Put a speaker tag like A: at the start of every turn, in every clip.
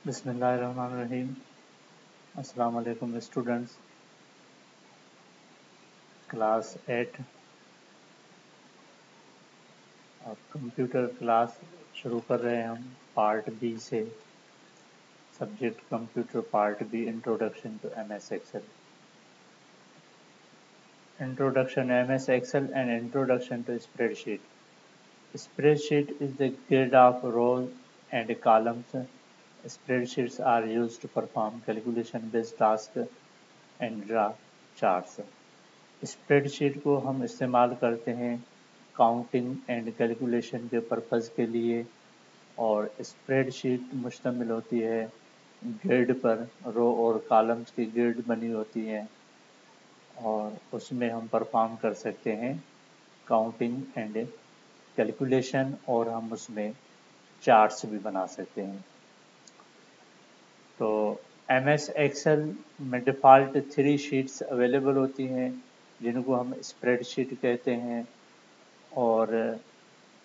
A: बिस्मिल्लाहिर्रहमानिर्रहीम। अस्सलाम वालेकुम स्टूडेंट्स। क्लास 8 और कंप्यूटर क्लास शुरू कर रहे हैं हम पार्ट बी से। Subject computer part B, introduction to MS Excel. Introduction MS Excel and introduction to spreadsheet. Spreadsheet is the grid of rows and columns. Spreadsheets are used to perform calculation-based tasks and draw charts. Spreadsheet को हम इस्तेमाल करते हैं counting and calculation के purpose के लिए, और spreadsheet मुश्तमिल होती है ग्रिड पर। रो और कॉलम्स की ग्रिड बनी होती है और उसमें हम परफॉर्म कर सकते हैं काउंटिंग एंड कैलकुलेशन, और हम उसमें चार्ट्स भी बना सकते हैं। तो एमएस एक्सेल में डिफ़ॉल्ट 3 शीट्स अवेलेबल होती हैं जिनको हम स्प्रेडशीट कहते हैं, और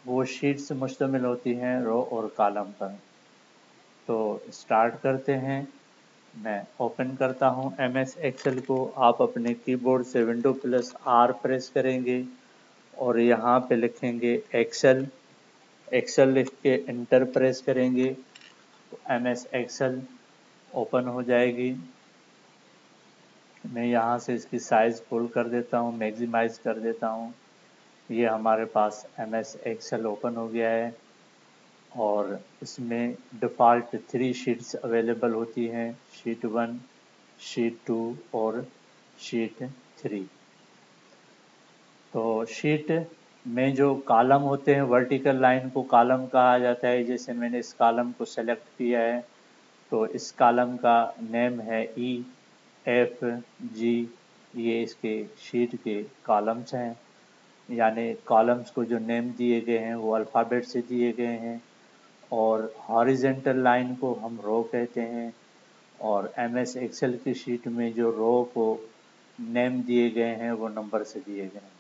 A: वो शीट्स मुश्तमिल होती हैं रो और कॉलम पर। तो स्टार्ट करते हैं। मैं ओपन करता हूं एमएस एक्सेल को। आप अपने कीबोर्ड से विंडो प्लस आर प्रेस करेंगे और यहाँ पे लिखेंगे एक्सेल। एक्सेल लिख के इंटर प्रेस करेंगे तो एमएस एक्सेल ओपन हो जाएगी। मैं यहाँ से इसकी साइज़ फुल कर देता हूँ, मैक्सिमाइज़ कर देता हूँ। ये हमारे पास एमएस एक्सेल ओपन हो गया है और इसमें डिफ़ॉल्ट 3 शीट्स अवेलेबल होती हैं, शीट 1, शीट 2 और शीट 3। तो शीट में जो कॉलम होते हैं, वर्टिकल लाइन को कॉलम कहा जाता है। जैसे मैंने इस कॉलम को सेलेक्ट किया है तो इस कॉलम का नेम है ई, एफ, जी। ये इसके शीट के कॉलम्स हैं, यानी कॉलम्स को जो नेम दिए गए हैं वो अल्फ़ाबेट से दिए गए हैं। और हॉरिजेंटल लाइन को हम रो कहते हैं, और एमएस एक्सेल की शीट में जो रो को नेम दिए गए हैं वो नंबर से दिए गए हैं।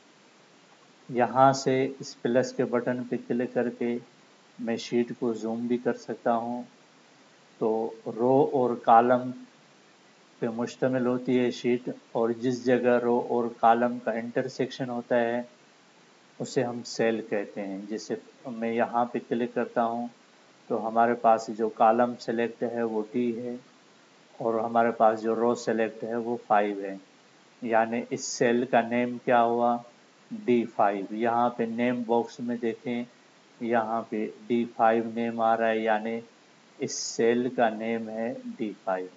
A: यहाँ से इस प्लस के बटन पे क्लिक करके मैं शीट को जूम भी कर सकता हूँ। तो रो और कॉलम पे मुश्तमिल होती है शीट, और जिस जगह रो और कॉलम का इंटरसेक्शन होता है उसे हम सेल कहते हैं। जैसे मैं यहाँ पे क्लिक करता हूँ तो हमारे पास जो कॉलम सेलेक्ट है वो डी है और हमारे पास जो रो सेलेक्ट है वो 5 है, यानी इस सेल का नेम क्या हुआ, D5। यहाँ पे नेम बॉक्स में देखें, यहाँ पे D5 नेम आ रहा है, यानी इस सेल का नेम है D5।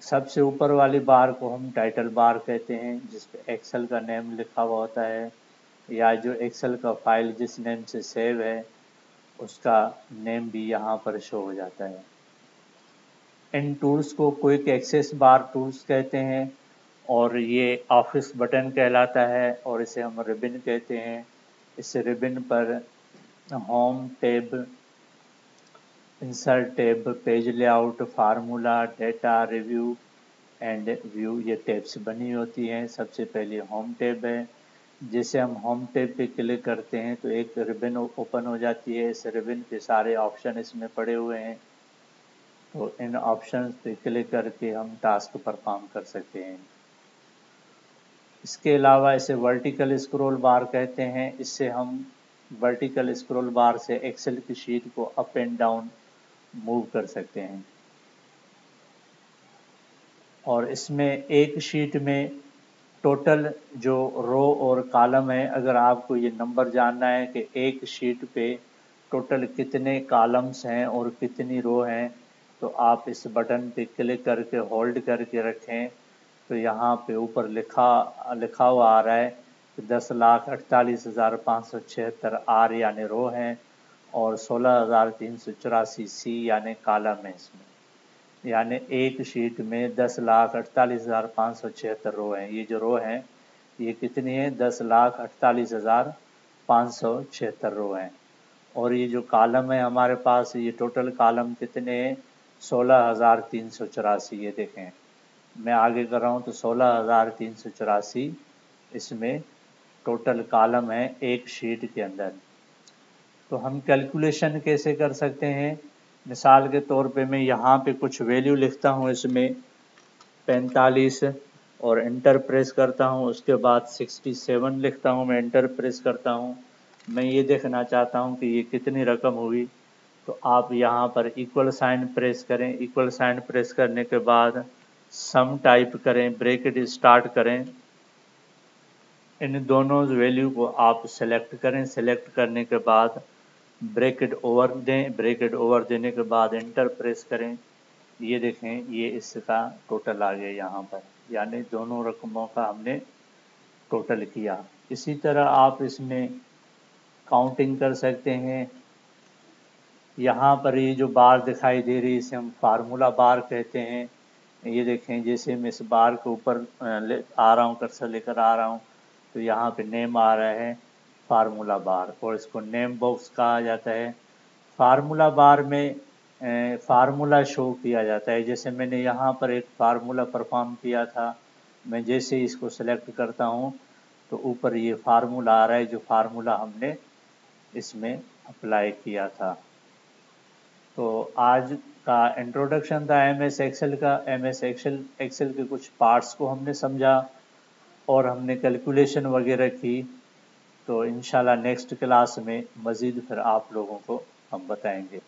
A: सबसे ऊपर वाली बार को हम टाइटल बार कहते हैं, जिस पे एक्सेल का नेम लिखा हुआ होता है, या जो एक्सेल का फाइल जिस नेम से सेव है उसका नेम भी यहाँ पर शो हो जाता है। इन टूल्स को क्विक एक्सेस बार टूल्स कहते हैं और ये ऑफिस बटन कहलाता है, और इसे हम रिबन कहते हैं। इस रिबन पर home tab, insert tab, page layout, formula, data, review and view, ये टैब्स बनी होती हैं। सबसे पहले होम टैब है। जैसे हम होम टैब पे क्लिक करते हैं तो एक रिबन ओपन हो जाती है। इस रिबन पे सारे ऑप्शन इसमें पड़े हुए हैं, तो इन ऑप्शंस पे क्लिक करके हम टास्क परफॉर्म कर सकते हैं। इसके अलावा इसे वर्टिकल स्क्रॉल बार कहते हैं। इससे हम वर्टिकल स्क्रॉल बार से एक्सेल की शीट को अप एंड डाउन मूव कर सकते हैं। और इसमें एक शीट में टोटल जो रो और कॉलम है, अगर आपको ये नंबर जानना है कि एक शीट पे टोटल कितने कॉलम्स हैं और कितनी रो हैं, तो आप इस बटन पे क्लिक करके होल्ड करके रखें तो यहाँ पे ऊपर लिखा हुआ आ रहा है कि 10,48,576 आर यानी रो हैं और 16,384 सी यानी कॉलम है इसमें। यानी एक शीट में 10,48,576 रो हैं। ये जो रो हैं ये कितनी है, 10,48,576 रो हैं। और ये जो कॉलम है हमारे पास, ये टोटल कॉलम कितने हैं, 16,384। ये देखें, मैं आगे कर रहा हूँ तो 16,384 इसमें टोटल कॉलम है एक शीट के अंदर। तो हम कैलकुलेशन कैसे कर सकते हैं, मिसाल के तौर पे मैं यहाँ पे कुछ वैल्यू लिखता हूँ, इसमें 45 और एंटर प्रेस करता हूँ, उसके बाद 67 लिखता हूँ, मैं एंटर प्रेस करता हूँ। मैं ये देखना चाहता हूँ कि ये कितनी रकम हुई, तो आप यहाँ पर इक्वल साइन प्रेस करें। इक्वल साइन प्रेस करने के बाद सम टाइप करें, ब्रैकेट स्टार्ट करें, इन दोनों वैल्यू को आप सेलेक्ट करें। सेलेक्ट करने के बाद ब्रैकेट ओवर दें, ब्रैकेट ओवर देने के बाद एंटर प्रेस करें। ये देखें, ये इसका टोटल आ गया यहाँ पर, यानी दोनों रकमों का हमने टोटल किया। इसी तरह आप इसमें काउंटिंग कर सकते हैं। यहाँ पर ये जो बार दिखाई दे रही है इसे हम फार्मूला बार कहते हैं। ये देखें, जैसे मैं इस बार के ऊपर आ रहा हूँ, कर्सर लेकर आ रहा हूँ, तो यहाँ पे नेम आ रहा है फार्मूला बार, और इसको नेम बॉक्स कहा जाता है। फार्मूला बार में फार्मूला शो किया जाता है। जैसे मैंने यहाँ पर एक फार्मूला परफॉर्म किया था, मैं जैसे ही इसको सेलेक्ट करता हूँ तो ऊपर ये फार्मूला आ रहा है, जो फार्मूला हमने इसमें अप्लाई किया था। तो आज का इंट्रोडक्शन था एमएस एक्सेल का। एमएस एक्सेल के कुछ पार्ट्स को हमने समझा और हमने कैलकुलेशन वगैरह की। तो इंशाल्लाह नेक्स्ट क्लास में मज़ीद फिर आप लोगों को हम बताएंगे।